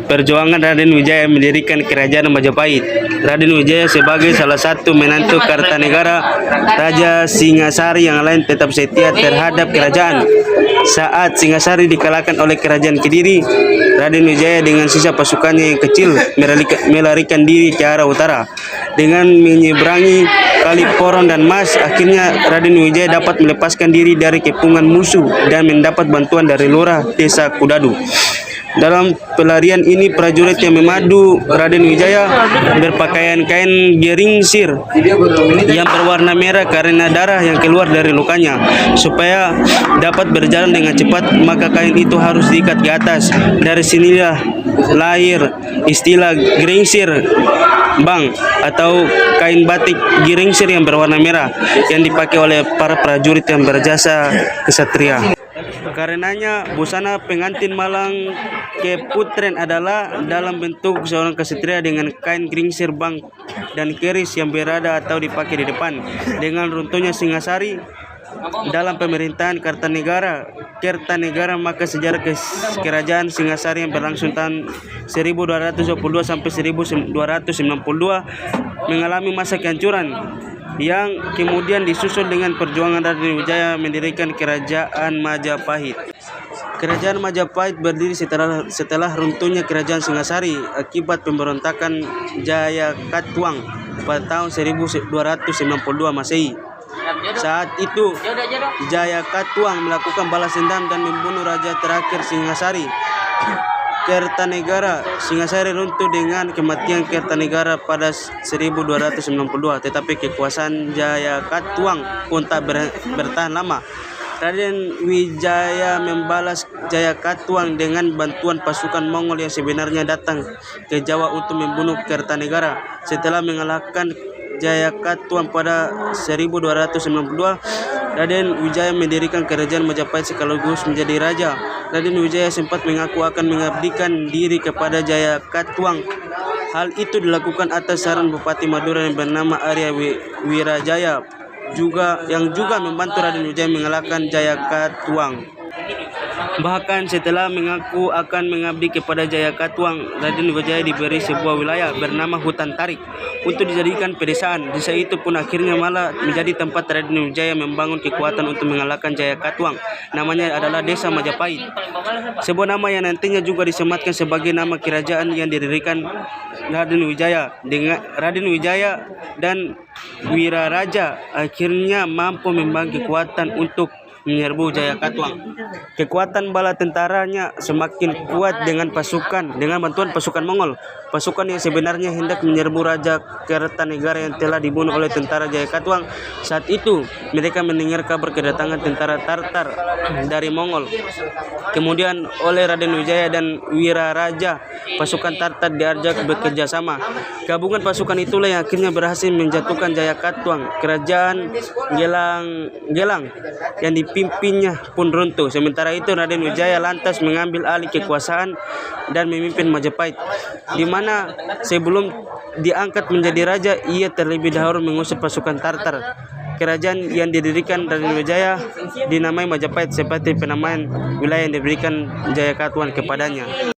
perjuangan Raden Wijaya mendirikan kerajaan Majapahit. Raden Wijaya sebagai salah satu menantu Kartanegara Raja Singasari yang lain tetap setia terhadap kerajaan. Saat Singasari dikalahkan oleh kerajaan Kediri, Raden Wijaya dengan sisa pasukannya yang kecil melarikan diri ke arah utara. Dengan menyeberangi Kali Poron dan Mas, akhirnya Raden Wijaya dapat melepaskan diri dari kepungan musuh dan mendapat bantuan dari lurah desa Kudadu. Dalam pelarian ini, prajurit yang memadu Raden Wijaya berpakaian kain geringsir yang berwarna merah karena darah yang keluar dari lukanya. Supaya dapat berjalan dengan cepat, maka kain itu harus diikat ke atas. Dari sinilah lahir istilah geringsir bang atau kain batik geringsir yang berwarna merah yang dipakai oleh para prajurit yang berjasa kesatria. Karenanya busana pengantin Malang Keputren adalah dalam bentuk seorang kesatria dengan kain geringsir bang dan keris yang berada atau dipakai di depan. Dengan runtuhnya Singasari dalam pemerintahan Kertanegara, maka sejarah kerajaan Singasari yang berlangsung tahun 1222 sampai 1292 mengalami masa kehancuran yang kemudian disusul dengan perjuangan Raden Wijaya mendirikan kerajaan Majapahit. Kerajaan Majapahit berdiri setelah runtuhnya kerajaan Singasari akibat pemberontakan Jayakatwang pada tahun 1292 Masehi. Saat itu Jayakatwang melakukan balas dendam dan membunuh raja terakhir Singasari, Kertanegara. Singasari runtuh dengan kematian Kertanegara pada 1292, tetapi kekuasaan Jayakatwang pun tak bertahan lama. Raden Wijaya membalas Jayakatwang dengan bantuan pasukan Mongol yang sebenarnya datang ke Jawa untuk membunuh Kertanegara. Setelah mengalahkan Jayakatwang pada 1292, Raden Wijaya mendirikan kerajaan Majapahit sekaligus menjadi raja. Raden Wijaya sempat mengaku akan mengabdikan diri kepada Jayakatwang. Hal itu dilakukan atas saran Bupati Madura yang bernama Arya Wirajaya, yang juga membantu Raden Wijaya mengalahkan Jayakatwang. Bahkan setelah mengaku akan mengabdi kepada Jayakatwang, Raden Wijaya diberi sebuah wilayah bernama Hutan Tarik untuk dijadikan pedesaan. Desa itu pun akhirnya malah menjadi tempat Raden Wijaya membangun kekuatan untuk mengalahkan Jayakatwang. Namanya adalah Desa Majapahit, sebuah nama yang nantinya juga disematkan sebagai nama kerajaan yang didirikan Raden Wijaya. Dengan Raden Wijaya dan Wiraraja akhirnya mampu membangun kekuatan untuk menyerbu Jayakatwang. Kekuatan bala tentaranya semakin kuat dengan bantuan pasukan Mongol. Pasukan yang sebenarnya hendak menyerbu Raja Kertanegara yang telah dibunuh oleh tentara Jayakatwang. Saat itu mereka mendengar kabar kedatangan tentara Tartar dari Mongol. Kemudian oleh Raden Wijaya dan Wiraraja, pasukan Tartar diajak bekerja sama. Gabungan pasukan itulah yang akhirnya berhasil menjatuhkan Jayakatwang. Kerajaan Gelang yang dipimpinnya pun runtuh. Sementara itu Raden Wijaya lantas mengambil alih kekuasaan dan memimpin Majapahit, di mana sebelum diangkat menjadi raja ia terlebih dahulu mengusir pasukan Tartar. Kerajaan yang didirikan Raden Wijaya dinamai Majapahit seperti penamaan wilayah yang diberikan Jayakatwang kepadanya.